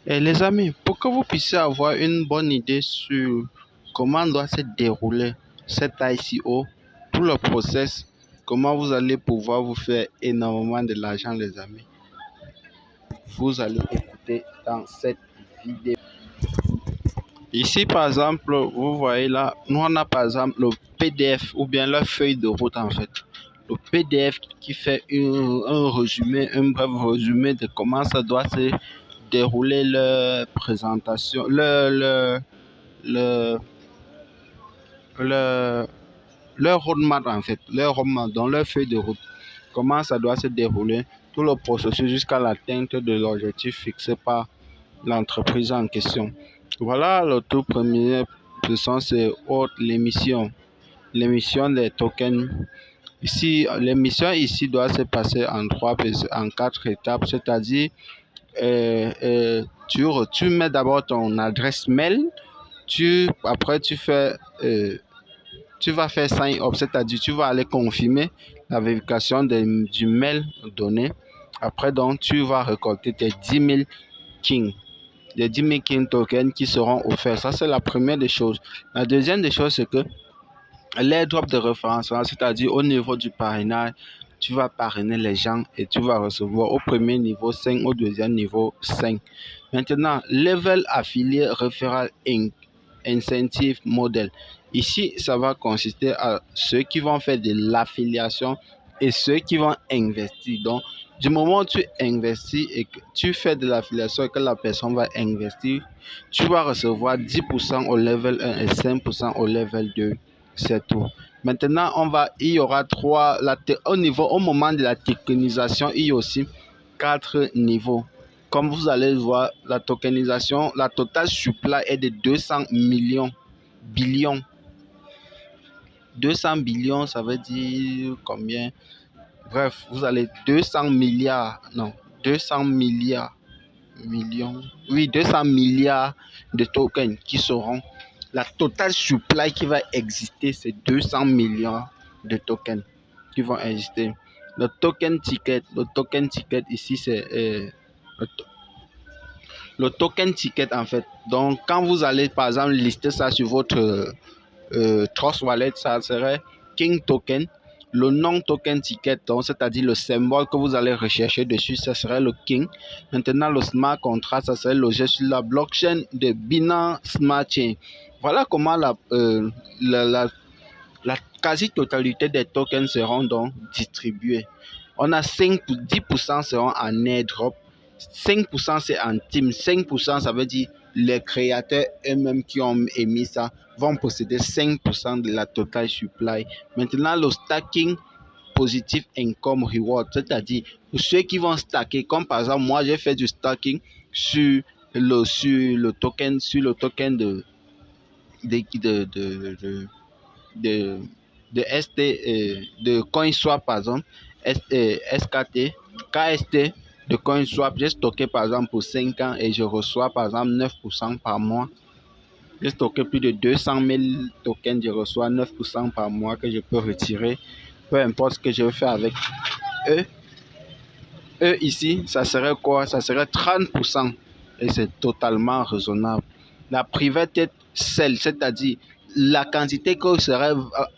Et les amis, pour que vous puissiez avoir une bonne idée sur comment doit se dérouler cet ICO, tout le process, comment vous allez pouvoir vous faire énormément de l'argent, les amis, vous allez écouter dans cette vidéo. Ici, par exemple, vous voyez là, nous on a par exemple le PDF ou bien la feuille de route en fait. Le PDF qui fait un résumé, un bref résumé de comment ça doit se dérouler leur présentation, le, le, leur roadmap en fait, leur roadmap dans leur feuille de route. Comment ça doit se dérouler, tout le processus jusqu'à l'atteinte de l'objectif fixé par l'entreprise en question. Voilà le tout premier leçon, c'est l'émission. L'émission des tokens. Ici, l'émission ici doit se passer en quatre étapes, c'est-à-dire tu mets d'abord ton adresse mail, après tu vas faire sign up, c'est-à-dire tu vas aller confirmer la vérification du mail donné. Après donc tu vas récolter tes 10 000 kings. Les 10 000 King tokens qui seront offerts. Ça, c'est la première des choses. La deuxième des choses, c'est que l'airdrop de référencement, c'est-à-dire au niveau du parrainage, tu vas parrainer les gens et tu vas recevoir au premier niveau 5, au deuxième niveau 5. Maintenant, level affilié referral incentive model. Ici, ça va consister à ceux qui vont faire de l'affiliation et ceux qui vont investir. Donc, du moment où tu investis et que tu fais de l'affiliation et que la personne va investir, tu vas recevoir 10% au level 1 et 5% au level 2. C'est tout. Maintenant, il y aura au moment de la tokenisation, il y a aussi 4 niveaux. Comme vous allez voir, la tokenisation, la totale supply est de 200 billions. 200 billions, ça veut dire combien? Bref, vous allez 200 milliards, non, 200 milliards, millions, oui, 200 milliards de tokens qui seront la totale supply qui va exister, c'est 200 millions de tokens qui vont exister. Le token ticket ici, c'est le token ticket en fait. Donc, quand vous allez par exemple lister ça sur votre Trust Wallet, ça serait King Token. Le non-token ticket, donc c'est-à-dire le symbole que vous allez rechercher dessus, ça serait le King. Maintenant, le smart contract, ça serait logé sur la blockchain de Binance Smart Chain. Voilà comment la quasi-totalité des tokens seront donc distribués. On a 10% seront en airdrop, 5% c'est en team, 5% ça veut dire les créateurs eux-mêmes qui ont émis ça vont posséder 5% de la total supply. Maintenant, le stacking positive income reward, c'est-à-dire pour ceux qui vont stacker, comme par exemple moi j'ai fait du stacking sur le token de ST, de CoinSwap par exemple, SKT, KST de CoinSwap, j'ai stocké par exemple pour 5 ans et je reçois par exemple 9% par mois. J'ai stocké plus de 200 000 tokens, je reçois 9% par mois que je peux retirer, peu importe ce que je veux faire avec eux. Eux ici, ça serait quoi? Ça serait 30% et c'est totalement raisonnable. La private sell, c'est-à-dire la quantité que serait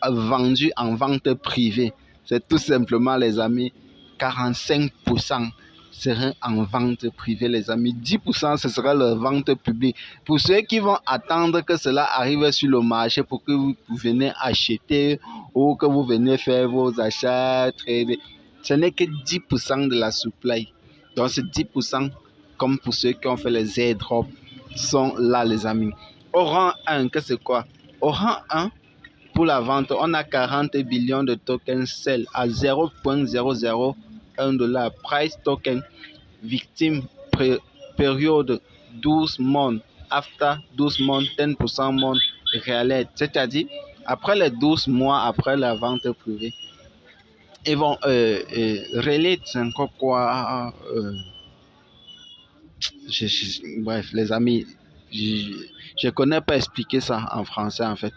vendue en vente privée, c'est tout simplement, les amis, 45% serait en vente privée, les amis. 10% ce serait la vente publique. Pour ceux qui vont attendre que cela arrive sur le marché pour que vous venez acheter ou que vous venez faire vos achats, trader, ce n'est que 10% de la supply. Donc, ces 10%, comme pour ceux qui ont fait les airdrops, sont là, les amis. Au rang 1, que c'est quoi? Au rang 1, pour la vente, on a 40 billions de tokens sell à 0,001 $. Price token, victime, période 12 months, after 12 months, 10% month, realette. C'est-à-dire, après les 12 mois, après la vente privée, ils vont relate, c'est encore quoi? Bref, les amis, je ne connais pas expliquer ça en français en fait.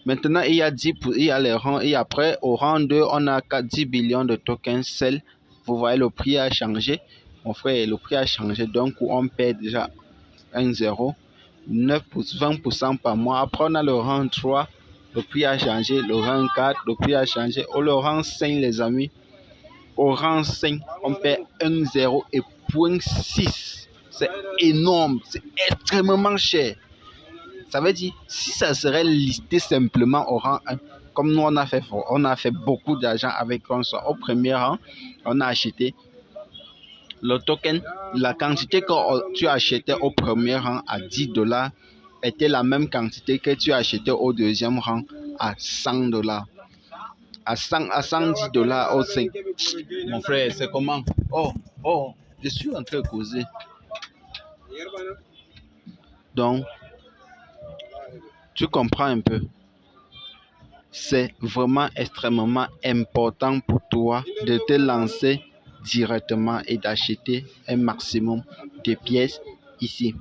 Maintenant, il y a les rangs et après, au rang 2, on a 10 billions de tokens sell. Vous voyez, le prix a changé. Mon frère, le prix a changé. Donc, on perd déjà 1 0, 20% par mois. Après, on a le rang 3, le prix a changé. Le rang 4, le prix a changé. Le rang 5, les amis, au rang 5, on paie 1 0 et 0,6. C'est énorme, c'est extrêmement cher. Ça veut dire, si ça serait listé simplement au rang 1, comme nous on a fait beaucoup d'argent avec Coinswap. Au premier rang, on a acheté le token, la quantité que tu achetais au premier rang à 10 dollars était la même quantité que tu achetais au deuxième rang à 100 dollars. À 110 dollars au 5. Mon frère, c'est comment? Oh, je suis en train de causer. Donc, tu comprends un peu. C'est vraiment extrêmement important pour toi de te lancer directement et d'acheter un maximum de pièces ici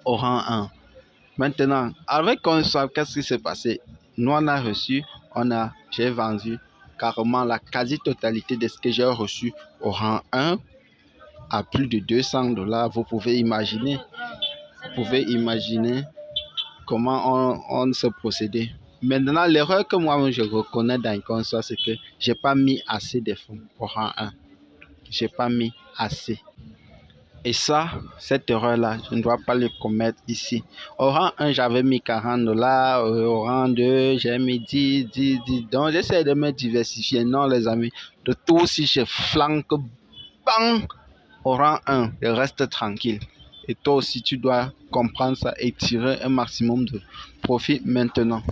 au rang 1. Maintenant, avec Coinswap, qu'est-ce qui s'est passé? Nous, on a reçu, j'ai vendu carrément la quasi-totalité de ce que j'ai reçu au rang 1 à plus de 200 dollars. Vous pouvez imaginer comment on se procédait. Maintenant, l'erreur que moi je reconnais dans Coinswap, c'est que j'ai pas mis assez de fonds au rang 1. J'ai pas mis assez. Et ça, cette erreur-là, je ne dois pas le commettre ici. Au rang 1, j'avais mis 40 dollars. Au rang 2, j'ai mis 10. Donc, j'essaie de me diversifier. Non, les amis, de tout, si je flanque, bang, au rang 1, je reste tranquille. Et toi aussi, tu dois comprendre ça et tirer un maximum de profit maintenant.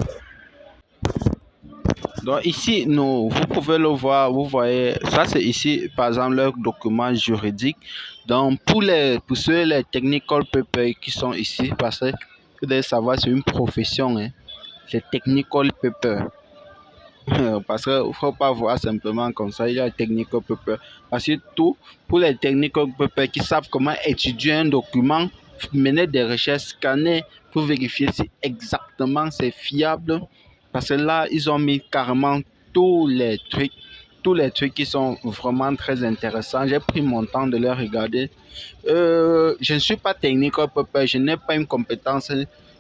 Donc ici, vous pouvez le voir, vous voyez, ça c'est ici, par exemple, leur document juridique. Donc pour les technical papers qui sont ici, parce que vous devez savoir, c'est une profession, hein, les technical papers. Parce qu'il ne faut pas voir simplement comme ça, il y a les technical papers. Parce que tout, pour les technical papers qui savent comment étudier un document, mener des recherches, scanner pour vérifier si exactement c'est fiable. Parce que là, ils ont mis carrément tous les trucs qui sont vraiment très intéressants. J'ai pris mon temps de les regarder. Je ne suis pas technical paper, je n'ai pas une compétence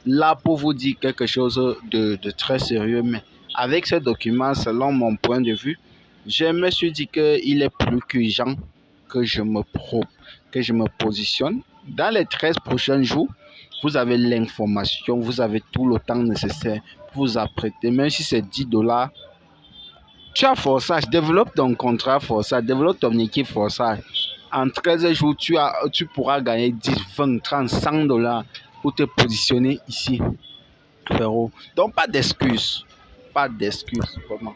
là pour vous dire quelque chose de très sérieux, mais avec ce document, selon mon point de vue, je me suis dit qu'il est plus qu'urgent que je me positionne. Dans les 13 prochains jours, vous avez l'information, vous avez tout le temps nécessaire pour vous apprêter, même si c'est 10 dollars. Tu as forçage, développe ton contrat forçage, développe ton équipe forçage. En 13 jours, tu pourras gagner 10, 20, 30, 100 dollars pour te positionner ici, frérot. Donc, pas d'excuses. Pas d'excuses, vraiment.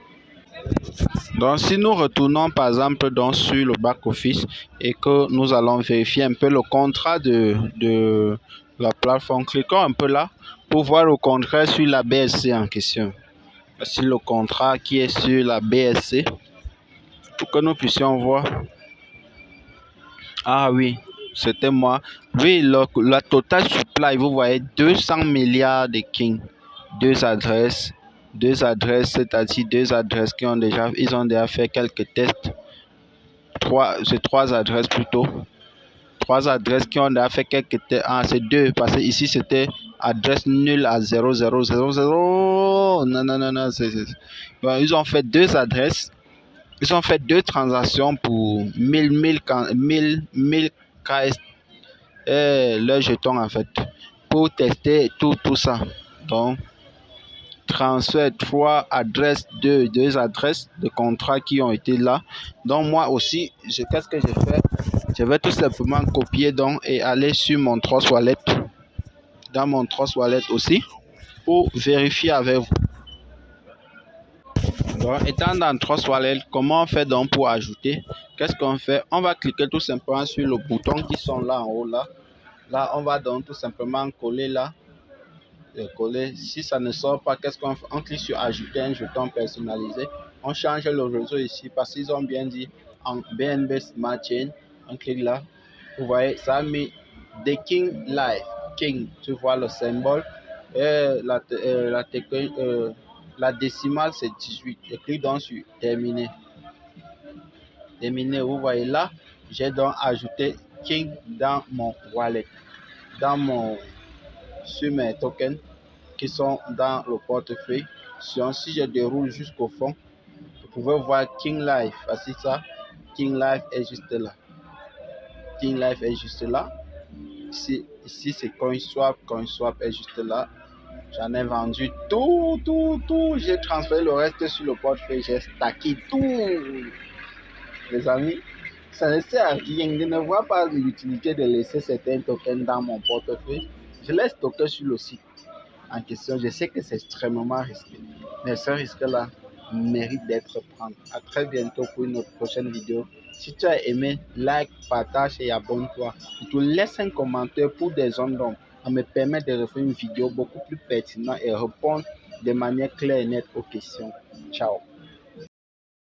Donc, si nous retournons par exemple sur le back-office et que nous allons vérifier un peu le contrat de la plateforme, cliquons un peu là pour voir le contrat sur la BSC en question. Voici le contrat qui est sur la BSC pour que nous puissions voir. Ah oui, c'était moi. Oui, la total supply, vous voyez, 200 milliards de King. Deux adresses, c'est-à-dire deux adresses ils ont déjà fait quelques tests. C'est trois adresses plutôt. Trois adresses qui ont déjà fait quelques tests. Ah, c'est deux, parce que ici c'était adresse nulle à 0000. Non. Bon, ils ont fait deux adresses. Ils ont fait deux transactions pour 1000 KS, leurs jetons en fait, pour tester tout ça. Donc, transfert trois adresses, deux adresses de contrats qui ont été là. Donc, moi aussi, qu'est-ce que je fais? Je vais tout simplement copier donc et aller sur mon Trust Wallet, dans mon Trust Wallet aussi, pour vérifier avec vous. Donc, étant dans Trust Wallet, comment on fait donc pour ajouter? Qu'est-ce qu'on fait? On va cliquer tout simplement sur le bouton qui sont là en haut là. Là, on va donc tout simplement coller là. Coller. Si ça ne sort pas, qu'est-ce qu'on fait? On clique sur ajouter un jeton personnalisé. On change le réseau ici parce qu'ils ont bien dit en BNB Smart Chain. On clique là. Vous voyez, ça a mis The King Live. King, tu vois le symbole. La décimale, c'est 18. Je clique donc sur terminer. Terminer, vous voyez là, j'ai donc ajouté King dans mon wallet. sur mes tokens qui sont dans le portefeuille. Si je déroule jusqu'au fond, vous pouvez voir King Life. Voici ça. King Life est juste là. King Life est juste là. Ici c'est CoinSwap. CoinSwap est juste là. J'en ai vendu tout. J'ai transféré le reste sur le portefeuille. J'ai stacké tout. Les amis, ça ne sert à rien. Je ne vois pas l'utilité de laisser certains tokens dans mon portefeuille. Je les stocke sur le site en question. Je sais que c'est extrêmement risqué, mais ce risque-là mérite d'être pris. À très bientôt pour une autre prochaine vidéo. Si tu as aimé, like, partage et abonne-toi. Et tu laisses un commentaire pour des zones d'ombre. Ça me permet de refaire une vidéo beaucoup plus pertinente et répondre de manière claire et nette aux questions. Ciao.